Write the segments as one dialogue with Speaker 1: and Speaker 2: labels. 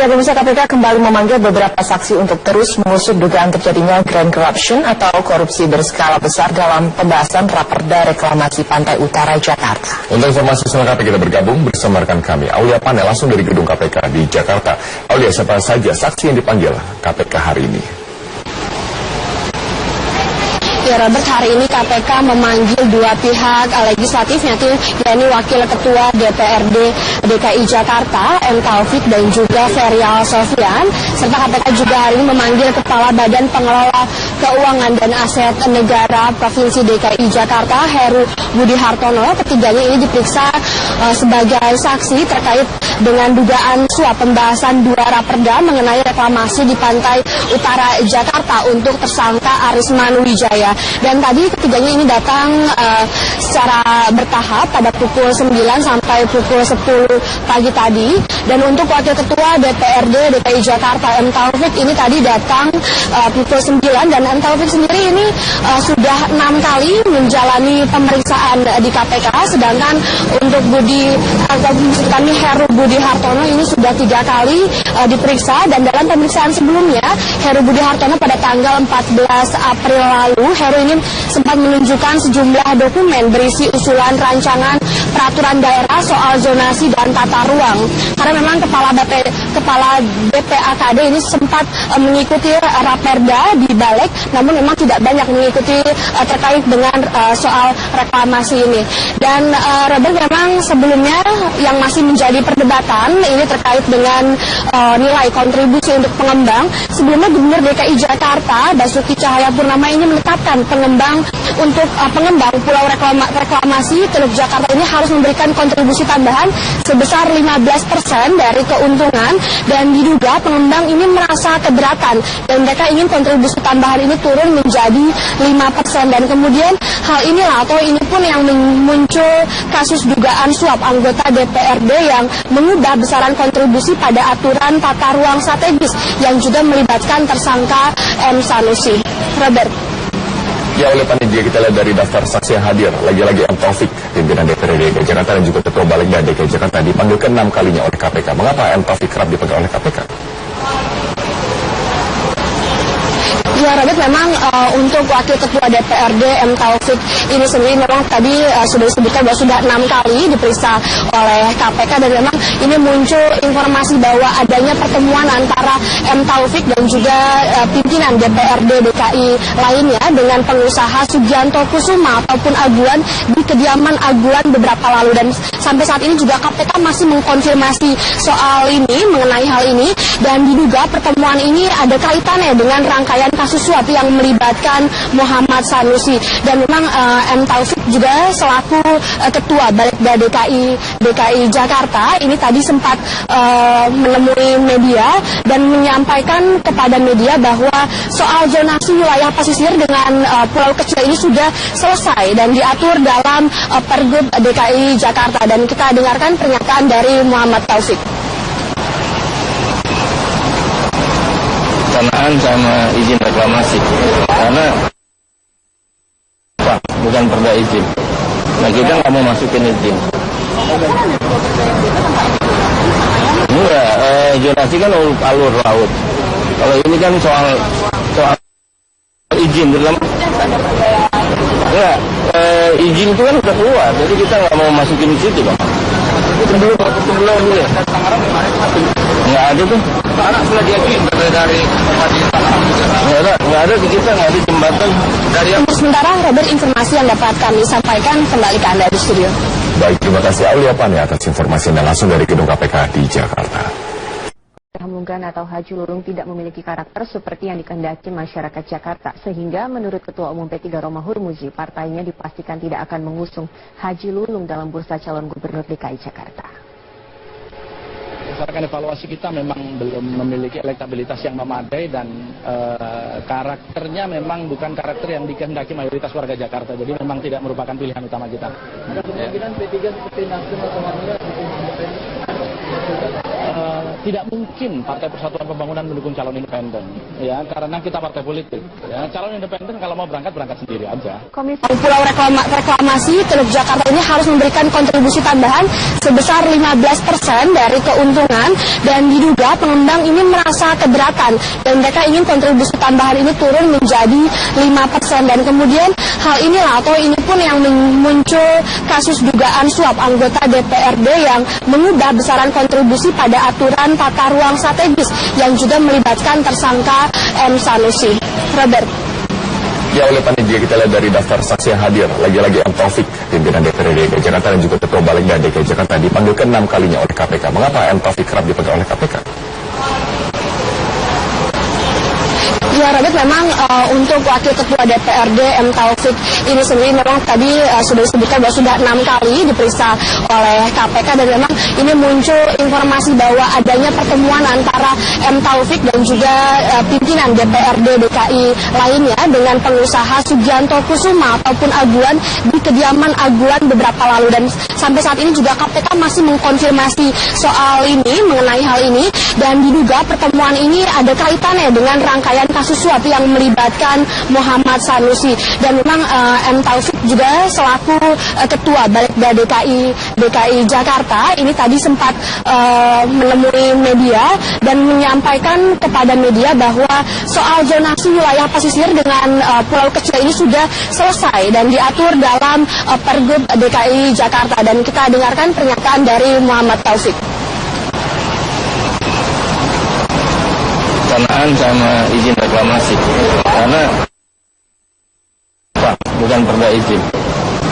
Speaker 1: Ya, Pemirsa, KPK kembali memanggil beberapa saksi untuk terus mengusut dugaan terjadinya grand corruption atau korupsi berskala besar dalam pembahasan Raperda Reklamasi Pantai Utara Jakarta.
Speaker 2: Untuk informasi selengkapnya kita bergabung bersama rekan kami, Aulia Pane, langsung dari gedung KPK di Jakarta. Aulia, siapa saja saksi yang dipanggil KPK hari ini?
Speaker 3: Ya, Robert, hari ini KPK memanggil dua pihak legislatif, yakni Wakil Ketua DPRD DKI Jakarta, M. Taufik, dan juga Ferial Sofian. Serta KPK juga hari ini memanggil Kepala Badan Pengelola Keuangan dan Aset Negara Provinsi DKI Jakarta, Heru Budi Hartono. Ketiganya ini diperiksa sebagai saksi terkait dengan dugaan suap pembahasan dua raperda mengenai reklamasi di Pantai Utara Jakarta untuk tersangka Arisman Wijaya. Dan tadi ketiganya ini datang secara bertahap pada pukul 9 sampai pukul 10 pagi tadi. Dan untuk Wakil Ketua DPRD DKI Jakarta, M. Taufik, ini tadi datang pukul 9, dan M. Taufik sendiri ini sudah 6 kali menjalani pemeriksaan di KPK, sedangkan untuk Heru Budi Hartono ini sudah 3 kali diperiksa. Dan dalam pemeriksaan sebelumnya, Heru Budi Hartono pada tanggal 14 April lalu, Heru ini sempat menunjukkan sejumlah dokumen berisi usulan rancangan peraturan daerah soal zonasi dan tata ruang. Karena memang Kepala BPAKD ini sempat mengikuti raperda di balik, namun memang tidak banyak mengikuti terkait dengan soal reklamasi ini. Dan Robert, memang sebelumnya yang masih menjadi perdebatan ini terkait dengan nilai kontribusi untuk pengembang. Sebelumnya Gubernur DKI Jakarta, Basuki Cahayapurnama, ini menetapkan pengembang Pulau Reklamasi Teluk Jakarta ini harus memberikan kontribusi tambahan sebesar 15% dari keuntungan, dan diduga pengembang ini merasa keberatan dan mereka ingin kontribusi tambahan ini turun menjadi 5%. Dan kemudian hal inilah atau ini pun yang muncul kasus dugaan suap anggota DPRD yang mengubah besaran kontribusi pada aturan tata ruang strategis yang juga melibatkan tersangka M. Sanusi. Robert.
Speaker 2: Ya, oleh panitia kita lihat dari daftar saksi yang hadir, lagi-lagi M. Taufik, pimpinan DPRD DKI Jakarta, dan juga Ketua Balegda DKI Jakarta dipanggil ke-6 kalinya oleh KPK. Mengapa M. Taufik kerap dipanggil oleh KPK?
Speaker 3: Ya, Robert, memang untuk Wakil Ketua DPRD M. Taufik ini sendiri memang tadi sudah disebutkan bahwa sudah 6 kali diperiksa oleh KPK, dan memang ini muncul informasi bahwa adanya pertemuan antara M. Taufik dan juga pimpinan DPRD DKI lainnya dengan pengusaha Sugianto Kusuma ataupun Aguan di kediaman Aguan beberapa lalu. Dan sampai saat ini juga KPK masih mengkonfirmasi soal ini, mengenai hal ini, dan diduga pertemuan ini ada kaitannya dengan rangkaian kasus suap yang melibatkan Muhammad Sanusi. Dan memang M. Taufik juga selaku Ketua Balegda DKI Jakarta ini tadi sempat menemui media dan menyampaikan kepada media bahwa soal zonasi wilayah pesisir dengan pulau kecil ini sudah selesai dan diatur dalam Pergub DKI Jakarta. Dan kita dengarkan pernyataan dari Muhammad Taufik.
Speaker 4: Pelaksanaan sama izin reklamasi, karena bukan perda izin. Nah, kita nggak mau masukin izin. Enggak, zonasi kan alur laut. Kalau ini kan soal izin, terutama enggak, izin itu kan udah keluar, jadi kita nggak mau masukin di situ, Bang. Sebelum dulu ya. Nggak ada tuh. Karena sudah diajuin dari nggak ada di kita, nggak ada jembatan dari yang.
Speaker 3: Untuk sementara, Robert, informasi yang dapat kami sampaikan, kembali ke Anda di studio.
Speaker 2: Baik, terima kasih Aulia Pane atas informasi Anda langsung dari gedung KPK di Jakarta.
Speaker 5: Hamunggan atau Haji Lulung tidak memiliki karakter seperti yang dikehendaki masyarakat Jakarta, sehingga menurut Ketua Umum P3 Romah Hurmuzi, partainya dipastikan tidak akan mengusung Haji Lulung dalam bursa calon gubernur DKI Jakarta.
Speaker 6: Berdasarkan evaluasi kita memang belum memiliki elektabilitas yang memadai, dan karakternya memang bukan karakter yang dikehendaki mayoritas warga Jakarta, jadi memang tidak merupakan pilihan utama kita. Ada kemungkinan P3 seperti Nasdem atau Hanura? Tidak mungkin Partai Persatuan Pembangunan mendukung calon independen, ya, karena kita partai politik. Ya, calon independen kalau mau berangkat berangkat sendiri aja.
Speaker 3: Pulau Reklamasi Teluk Jakarta ini harus memberikan kontribusi tambahan sebesar 15% dari keuntungan, dan diduga pengembang ini merasa keberatan dan mereka ingin kontribusi tambahan ini turun menjadi 5%. Dan kemudian hal inilah atau ini pun yang muncul kasus dugaan suap anggota DPRD yang mengubah besaran kontribusi pada aturan tata ruang strategis yang juga melibatkan tersangka M. Sanusi. Robert.
Speaker 2: Ya, oleh panitia kita lihat dari daftar saksi yang hadir, lagi-lagi M. Taufik, pimpinan DPRD DKI Jakarta dan juga Ketua Balegda DKI Jakarta dipanggil ke-6 kalinya oleh KPK. Mengapa M. Taufik kerap dipanggil oleh KPK?
Speaker 3: Ya, Robert, memang untuk Wakil Ketua DPRD M. Taufik ini sendiri memang tadi sudah disebutkan bahwa sudah 6 kali diperiksa oleh KPK, dan memang ini muncul informasi bahwa adanya pertemuan antara M. Taufik dan juga pimpinan DPRD DKI lainnya dengan pengusaha Sugianto Kusuma ataupun Aguan di kediaman Aguan beberapa lalu, dan sampai saat ini juga KPK masih mengkonfirmasi soal ini, mengenai hal ini, dan diduga pertemuan ini ada kaitannya dengan rangkaian kasus suap yang melibatkan Muhammad Sanusi. Dan memang M. Taufik juga selaku Ketua Balegda DKI Jakarta ini tadi sempat menemui media dan menyampaikan kepada media bahwa soal zonasi wilayah pesisir dengan pulau kecil ini sudah selesai dan diatur dalam Pergub DKI Jakarta. Dan kita dengarkan pernyataan dari Muhammad Taufik.
Speaker 4: Pelaksanaan sama izin reklamasi, karena Pak, bukan perda izin.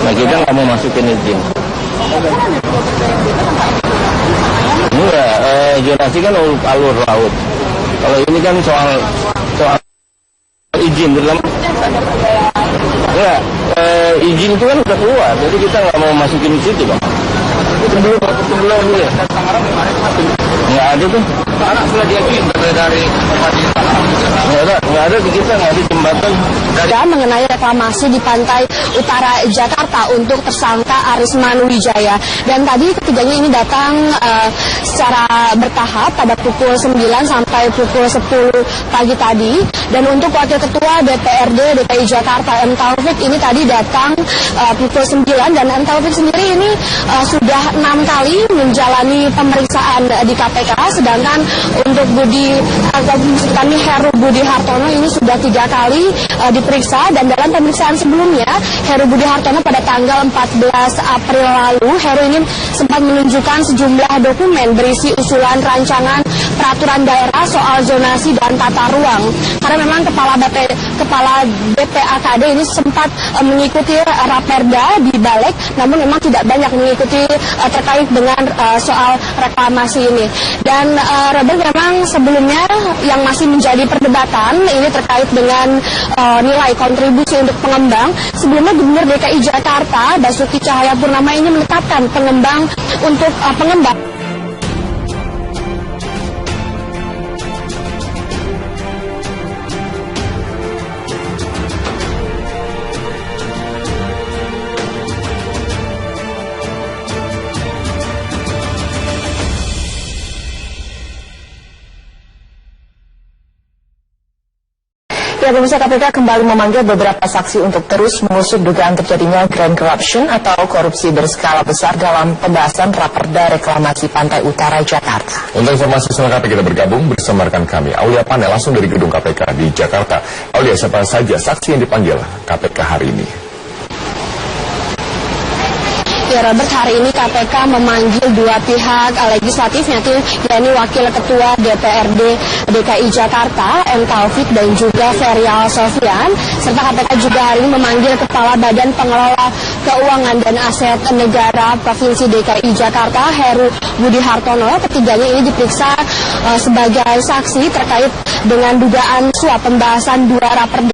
Speaker 4: Nah, kita nggak mau masukin izin. Enggak, zonasi kan alur laut. Kalau ini kan soal izin, terutama enggak, izin itu kan udah keluar, jadi kita nggak mau masukin di situ, Pak. Belum dulu. Nggak ada tuh. Anak sudah diajuin dari nggak ada di kita, nggak ada jembatan.
Speaker 3: Mengenai reklamasi di pantai utara Jakarta untuk tersangka Arisman Wijaya, dan tadi ketiganya ini datang secara bertahap pada pukul 9 sampai pukul 10 pagi tadi. Dan untuk Wakil Ketua DPRD DKI Jakarta M. Taufik ini tadi datang pukul 9, dan M. Taufik sendiri ini sudah 6 kali menjalani pemeriksaan di KPK, sedangkan untuk kami Heru Budi Hartono ini sudah 3 kali diperiksa. Dan dalam pemeriksaan sebelumnya Heru Budi Hartono pada tanggal 14 April lalu, Heru ini sempat menunjukkan sejumlah dokumen berisi usulan rancangan peraturan daerah soal zonasi dan tata ruang. Karena memang kepala BPAKD ini sempat mengikuti raperda di Balek, namun memang tidak banyak mengikuti terkait dengan soal reklamasi ini. Dan Robert, memang sebelumnya yang masih menjadi perdebatan ini terkait dengan nilai kontribusi untuk pengembang. Sebelumnya Gubernur DKI Jakarta Basuki Cahayapurnama ini menetapkan pengembang untuk pengembang.
Speaker 1: Ya, pemirsa, KPK kembali memanggil beberapa saksi untuk terus mengusut dugaan terjadinya grand corruption atau korupsi berskala besar dalam pembahasan raperda reklamasi Pantai Utara Jakarta.
Speaker 2: Untuk informasi selengkapnya kita bergabung bersama rekan kami Aulia Panel langsung dari gedung KPK di Jakarta. Aulia, siapa saja saksi yang dipanggil KPK hari ini?
Speaker 3: Ya, Robert, hari ini KPK memanggil 2 pihak legislatif, yakni Wakil Ketua DPRD DKI Jakarta M. Taufik dan juga Ferial Sofian, serta KPK juga hari ini memanggil Kepala Badan Pengelola Keuangan dan Aset Negara Provinsi DKI Jakarta Heru Budi Hartono. Ketiganya ini diperiksa sebagai saksi terkait dengan dugaan suap pembahasan 2 raperda